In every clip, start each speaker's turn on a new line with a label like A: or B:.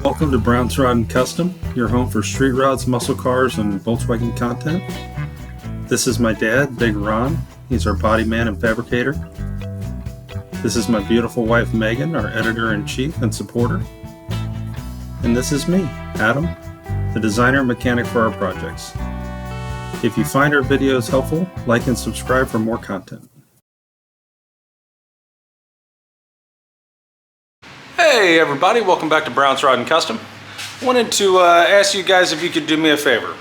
A: Welcome to Brown's Rod and Custom, your home for street rods, muscle cars, and Volkswagen content. This is my dad, Big Ron. He's our body man and fabricator. This is my beautiful wife, Megan, our editor-in-chief and supporter. And this is me, Adam, the designer and mechanic for our projects. If you find our videos helpful, like and subscribe for more content.
B: Hey everybody, welcome back to Brown's Rod and Custom. Wanted to ask you guys if you could do me a favor.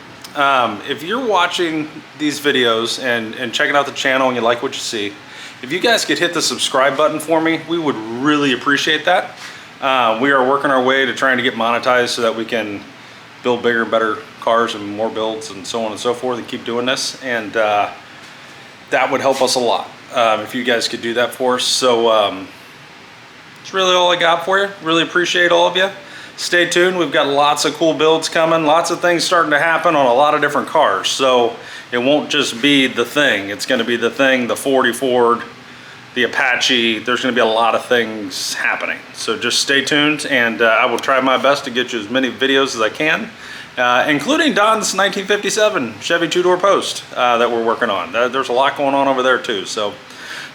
B: If you're watching these videos and checking out the channel and you like what you see, if you guys could hit the subscribe button for me, we would really appreciate that. We are working our way to trying to get monetized so that we can build bigger and better cars and more builds and so on and so forth and keep doing this. And that would help us a lot if you guys could do that for us. So that's really all I got for you. Really appreciate all of you. Stay tuned. We've got lots of cool builds coming. Lots of things starting to happen on a lot of different cars. So it won't just be the Thing. It's going to be the Thing, the 40 Ford, the Apache. There's going to be a lot of things happening. So just stay tuned, and I will try my best to get you as many videos as I can, including Don's 1957 Chevy two-door post that we're working on. There's a lot going on over there too. So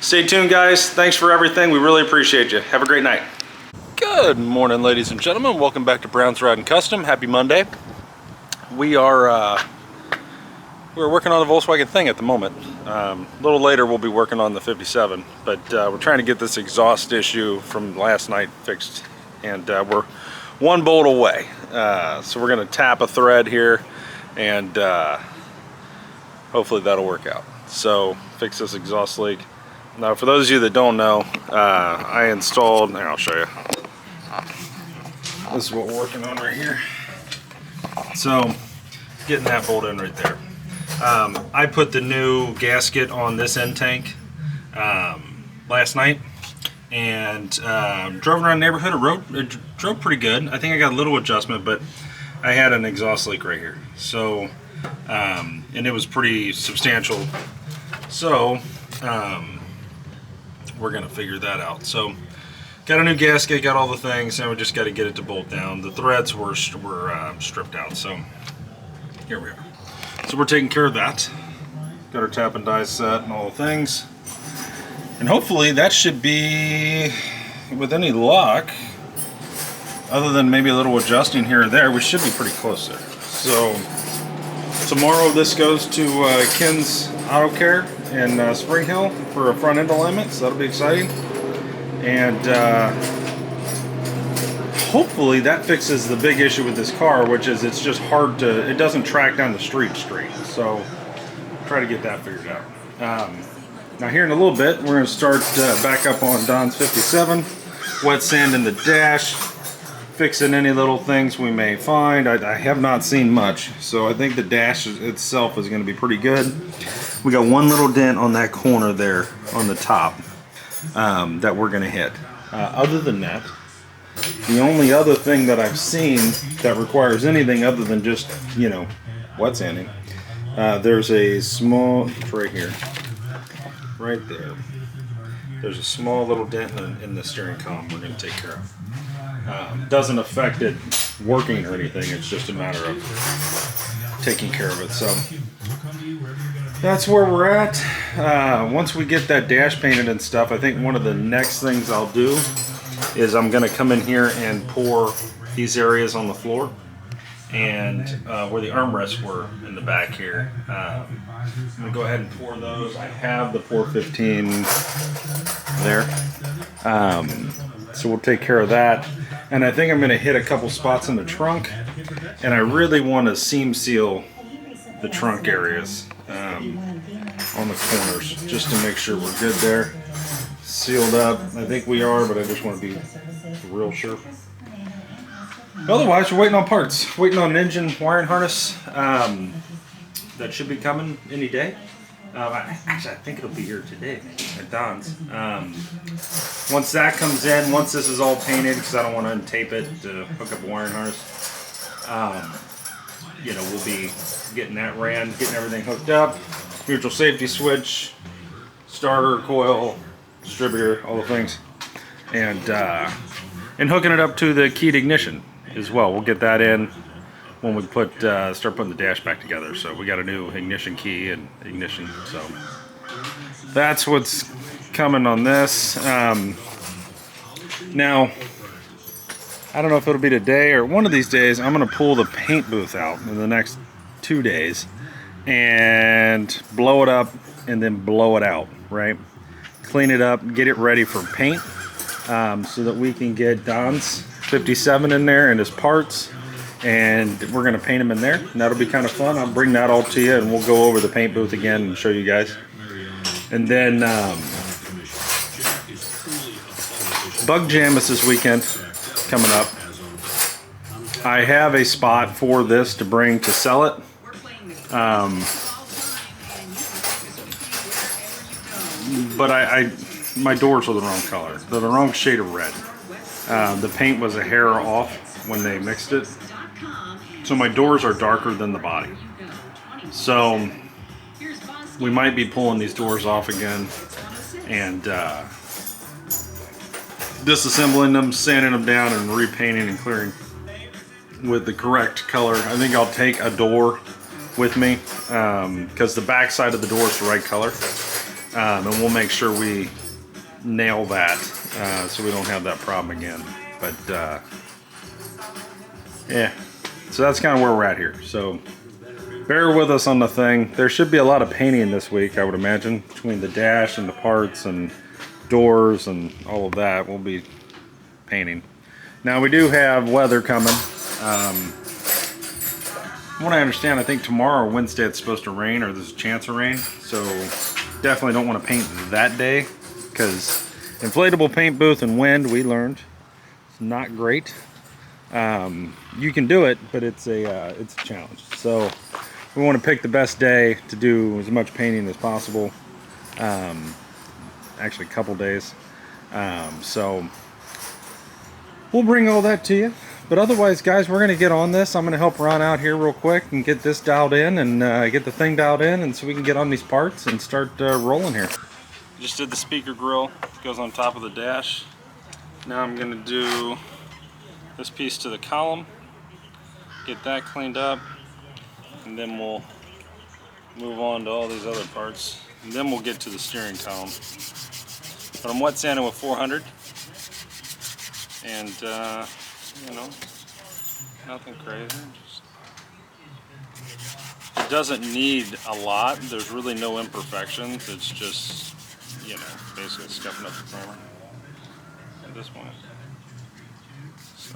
B: stay tuned, guys. Thanks for everything. We really appreciate you. Have a great night. Good morning, ladies and gentlemen. Welcome back to Brown's Rod and Custom. Happy Monday. We're working on the Volkswagen Thing at the moment. A little later we'll be working on the 57, but we're trying to get this exhaust issue from last night fixed, and we're one bolt away. So we're going to tap a thread here, and hopefully that'll work out. So fix this exhaust leak. Now, for those of you that don't know, I installed, here, I'll show you. This is what we're working on right here. So, getting that bolt in right there. I put the new gasket on this end tank last night, and drove around the neighborhood. It drove pretty good. I think I got a little adjustment, but I had an exhaust leak right here. So, and it was pretty substantial. So, we're gonna figure that out. So got a new gasket, got all the things, and we just got to get it to bolt down. The threads were stripped out, so here we are. So we're taking care of that. Got our tap and die set and all the things, and hopefully that should be, with any luck, other than maybe a little adjusting here or there, we should be pretty close there. So tomorrow this goes to Ken's Auto Care in Spring Hill for a front end alignment, so that'll be exciting. And hopefully that fixes the big issue with this car, which is it's just hard to, it doesn't track down the street straight. So try to get that figured out. Now here in a little bit, we're going to start back up on Don's 57, wet sand in the dash, fixing any little things we may find. I have not seen much, so I think the dash itself is going to be pretty good. We got one little dent on that corner there on the top that we're going to hit. Other than that, the only other thing that I've seen that requires anything other than just, you know, wet sanding, there's a small, it's right here, right there. There's a small little dent in the steering column we're going to take care of. Doesn't affect it working or anything, it's just a matter of taking care of it. So that's where we're at. Once we get that dash painted and stuff, I think one of the next things I'll do is I'm going to come in here and pour these areas on the floor, and where the armrests were in the back here. I'm going to go ahead and pour those. I have the 415 there. So we'll take care of that. And I think I'm going to hit a couple spots in the trunk, and I really want to seam seal the trunk areas on the corners, just to make sure we're good there. Sealed up. I think we are, but I just want to be real sure. Otherwise, we're waiting on parts. Waiting on an engine wiring harness that should be coming any day. Actually, I think it'll be here today at Don's. Once that comes in, once this is all painted, because I don't want to untape it to hook up a wiring harness, you know, we'll be getting that ran, getting everything hooked up, mutual safety switch, starter, coil, distributor, all the things, and hooking it up to the keyed ignition. as well. We'll get that in when we start putting the dash back together. So we got a new ignition key and ignition. So that's what's coming on this. Now, I don't know if it'll be today or one of these days. I'm going to pull the paint booth out in the next 2 days and blow it up and then blow it out, right? Clean it up, get it ready for paint, so that we can get Don's 57 in there and his parts, and we're going to paint them in there, and that'll be kind of fun. I'll bring that all to you, and we'll go over the paint booth again and show you guys. And then Bug Jam is this weekend coming up. I have a spot for this to bring to sell it. But my doors are the wrong color. They're the wrong shade of red. The paint was a hair off when they mixed it. So my doors are darker than the body. So we might be pulling these doors off again and disassembling them, sanding them down, and repainting and clearing with the correct color. I think I'll take a door with me because the back side of the door is the right color. And we'll make sure we nail that so we don't have that problem again. But yeah, so that's kind of where we're at here. So bear with us on the thing. There should be a lot of painting this week, I would imagine, between the dash and the parts and doors and all of that. We'll be painting. Now we do have weather coming. From what I understand, I think tomorrow or Wednesday it's supposed to rain, or there's a chance of rain. So definitely don't want to paint that day, because inflatable paint booth and wind, we learned, it's not great. You can do it, but it's a challenge. So we want to pick the best day to do as much painting as possible. Actually, a couple days. So we'll bring all that to you. But otherwise, guys, we're going to get on this. I'm going to help Ron out here real quick and get this dialed in and get the thing dialed in, and so we can get on these parts and start rolling here. Just did the speaker grill. It goes on top of the dash. Now I'm going to do this piece to the column, get that cleaned up, and then we'll move on to all these other parts. And then we'll get to the steering column. But I'm wet sanding with 400. And you know, nothing crazy. It doesn't need a lot. There's really no imperfections. It's just, you know, basically scuffing up the primer at this point. So.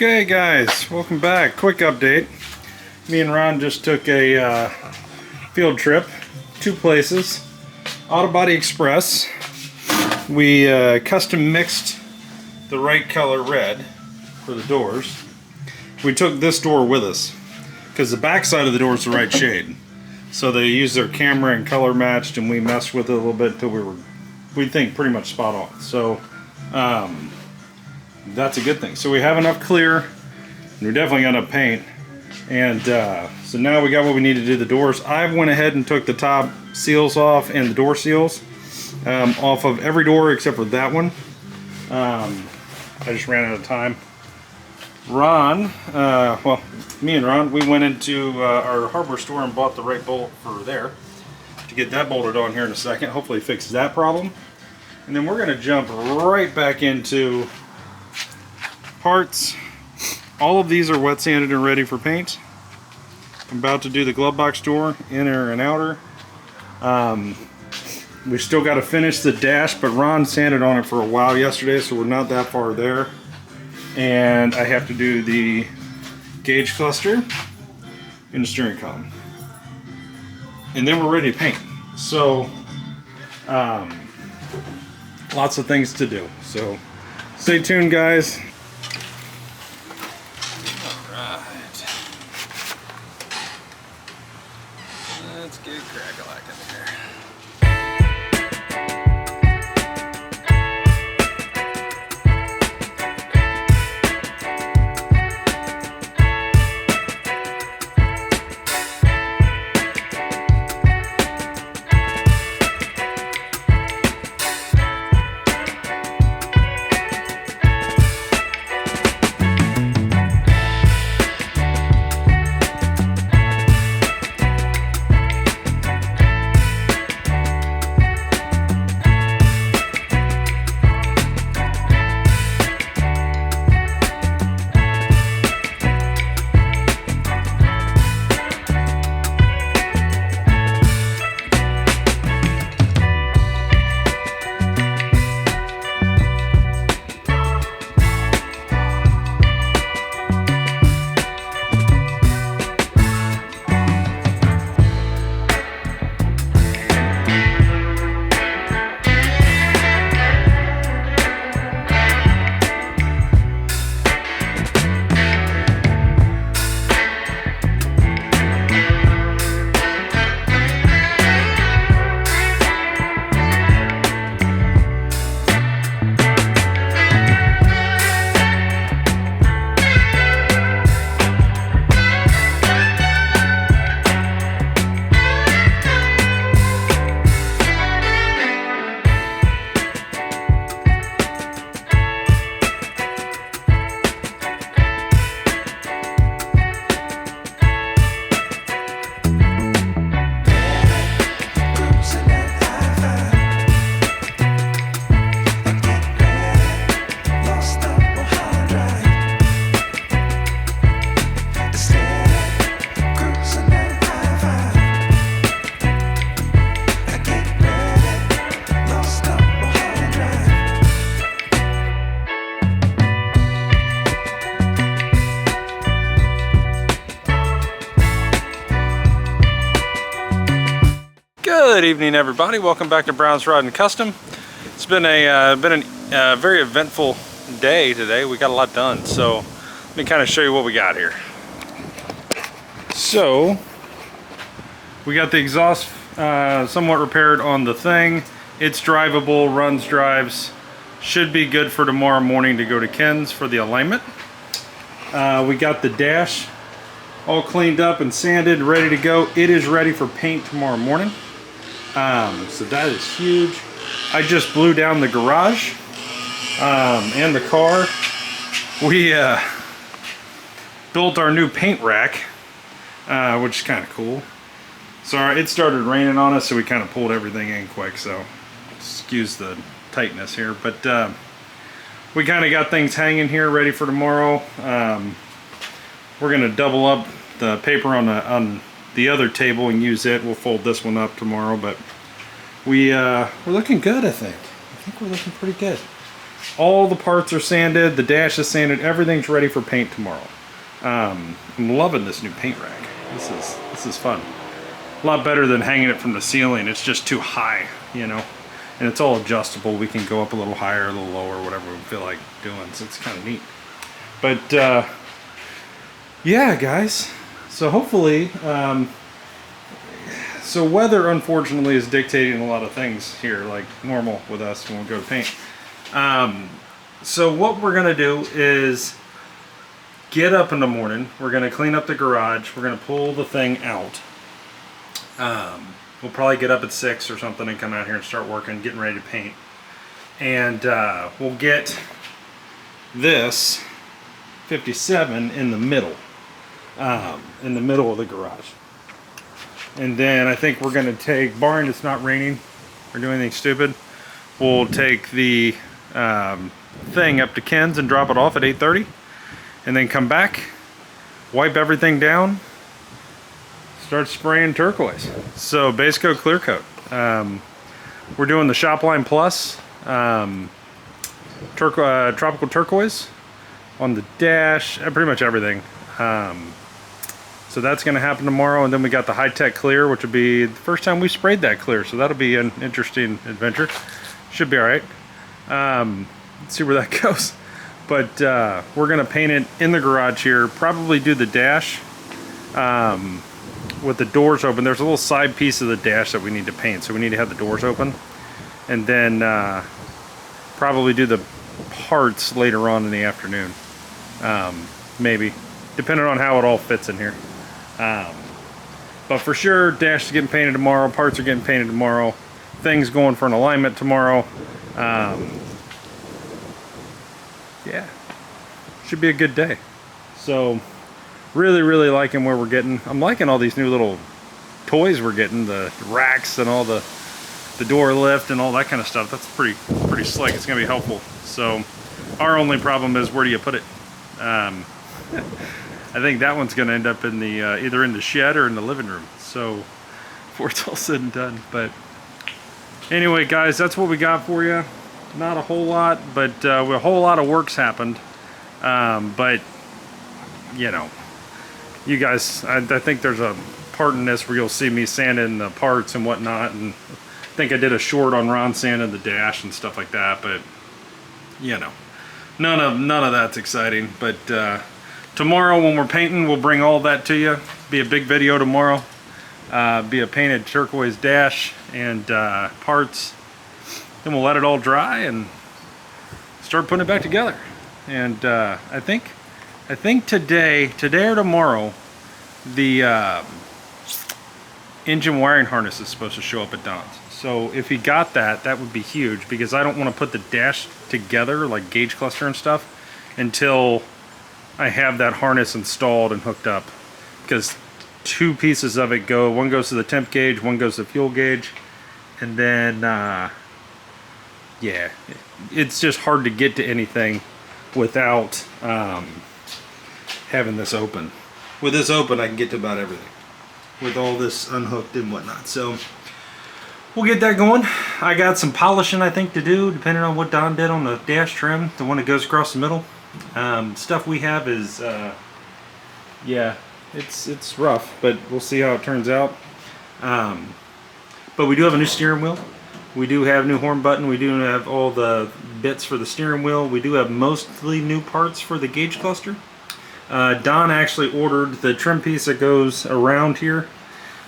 A: Okay guys, welcome back. Quick update. Me and Ron just took a field trip, 2 places. Auto Body Express. We custom mixed the right color red for the doors. We took this door with us because the back side of the door is the right shade. So they used their camera and color matched, and we messed with it a little bit until we think pretty much spot on. So that's a good thing. So we have enough clear, and we definitely got enough paint, and so now we got what we need to do the doors. I went ahead and took the top seals off and the door seals off of every door except for that one. I just ran out of time. Ron, well, me and Ron, we went into our hardware store and bought the right bolt for there to get that bolted on here in a second. Hopefully fix that problem. And then we're going to jump right back into parts. All of these are wet sanded and ready for paint. I'm about to do the glove box door, inner and outer. We still got to finish the dash, but Ron sanded on it for a while yesterday, so we're not that far there. And I have to do the gauge cluster and the steering column. And then we're ready to paint. So, lots of things to do. So, stay tuned, guys.
B: Alright. Let's get crack-a-lack in here. Good evening, everybody. Welcome back to Brown's Rod and Custom. It's been a very eventful day today. We got a lot done, so let me kind of show you what we got here. So we got the exhaust somewhat repaired on the thing. It's drivable, runs, drives. Should be good for tomorrow morning to go to Ken's for the alignment. We got the dash all cleaned up and sanded, ready to go. It is ready for paint tomorrow morning. So that is huge. I just blew down the garage and the car. We built our new paint rack, which is kind of cool. So it started raining on us, so we kind of pulled everything in quick, so excuse the tightness here. But we kind of got things hanging here ready for tomorrow. We're going to double up the paper on the other table and use it. We'll fold this one up tomorrow, but we're looking good, I think. I think we're looking pretty good. all the parts are sanded, the dash is sanded, everything's ready for paint tomorrow. I'm loving this new paint rack. This is fun. A lot better than hanging it from the ceiling. It's just too high, you know. And it's all adjustable. We can go up a little higher, a little lower, whatever we feel like doing. So it's kind of neat. But yeah, guys. So hopefully, so weather unfortunately is dictating a lot of things here, like normal with us when we go to paint. So what we're gonna do is get up in the morning. We're gonna clean up the garage. We're gonna pull the thing out. We'll probably get up at 6 or something and come out here and start working, getting ready to paint. And we'll get this 57 in the middle of the garage. And then I think we're gonna take, barring it's not raining or doing anything stupid, we'll take the thing up to Ken's and drop it off at 8:30, and then come back, wipe everything down, start spraying turquoise. So base coat, clear coat. We're doing the Shopline Plus tropical turquoise on the dash, pretty much everything. So that's going to happen tomorrow, and then we got the high-tech clear, which will be the first time we sprayed that clear, so that'll be an interesting adventure. Should be all right. Let's see where that goes. But we're going to paint it in the garage here, probably do the dash with the doors open. There's a little side piece of the dash that we need to paint, so we need to have the doors open, and then probably do the parts later on in the afternoon, maybe, depending on how it all fits in here. But for sure, dash is getting painted tomorrow, parts are getting painted tomorrow, things going for an alignment tomorrow. Yeah, should be a good day. So really liking where we're getting. I'm liking all these new little toys we're getting, the racks and all the door lift and all that kind of stuff. That's pretty slick. It's gonna be helpful. So our only problem is, where do you put it? I think that one's gonna end up in the either in the shed or in the living room, so before it's all said and done. But anyway, guys, that's what we got for you. Not a whole lot, but a whole lot of work's happened. But you know, you guys, I think there's a part in this where you'll see me sanding the parts and whatnot, and I think I did a short on Ron sanding the dash and stuff like that. But you know, none of that's exciting. But tomorrow when we're painting, we'll bring all that to you. Be a big video tomorrow. Be a painted turquoise dash and parts. Then we'll let it all dry and start putting it back together. And I think today or tomorrow, the engine wiring harness is supposed to show up at Don's. So if he got that, that would be huge, because I don't want to put the dash together, like gauge cluster and stuff, until I have that harness installed and hooked up. Because two pieces of it go, one goes to the temp gauge, one goes to the fuel gauge, and then yeah, it's just hard to get to anything without having this open. With this open, I can get to about everything with all this unhooked and whatnot. So we'll get that going. I got some polishing I think to do, depending on what Don did on the dash trim, the one that goes across the middle. Stuff we have is yeah, it's rough, but we'll see how it turns out. But we do have a new steering wheel. We do have new horn button. We do have all the bits for the steering wheel. We do have mostly new parts for the gauge cluster. Don actually ordered the trim piece that goes around here.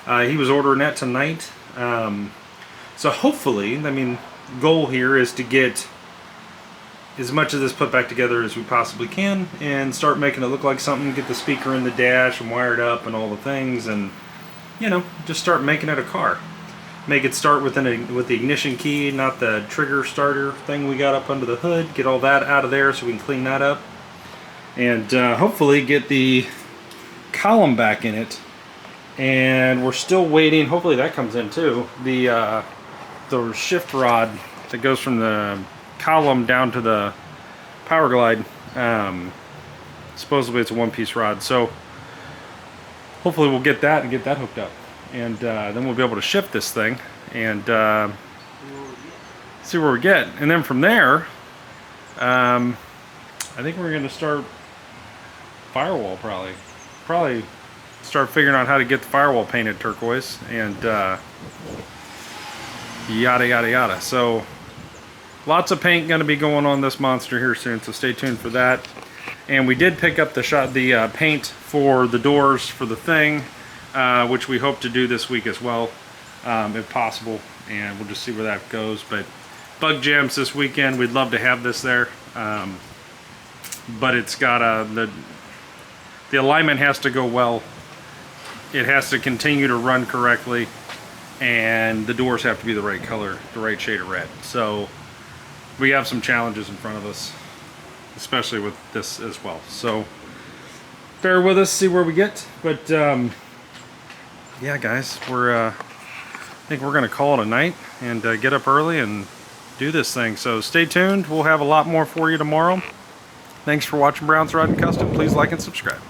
B: He was ordering that tonight. So hopefully, I mean, goal here is to get as much of this put back together as we possibly can and start making it look like something, get the speaker in the dash and wired up and all the things, and you know, just start making it a car. Make it start with the ignition key, not the trigger starter thing we got up under the hood. Get all that out of there so we can clean that up. And hopefully get the column back in it. And we're still waiting, hopefully that comes in too, the shift rod that goes from the column down to the power glide. Supposedly it's a one-piece rod. So hopefully we'll get that and get that hooked up. And then we'll be able to shift this thing and see where we get. And then from there, I think we're going to start firewall probably start figuring out how to get the firewall painted turquoise and yada yada yada. So lots of paint going to be going on this monster here soon, so stay tuned for that. And we did pick up the paint for the doors for the thing, which we hope to do this week as well, if possible, and we'll just see where that goes. But bug jams this weekend, we'd love to have this there, but it's got the alignment has to go well. It has to continue to run correctly, and the doors have to be the right color, the right shade of red. So we have some challenges in front of us, especially with this as well. So bear with us, see where we get. But yeah, guys, I think we're gonna call it a night and get up early and do this thing. So stay tuned. We'll have a lot more for you tomorrow. Thanks for watching Brown's Rod and Custom. Please like and subscribe.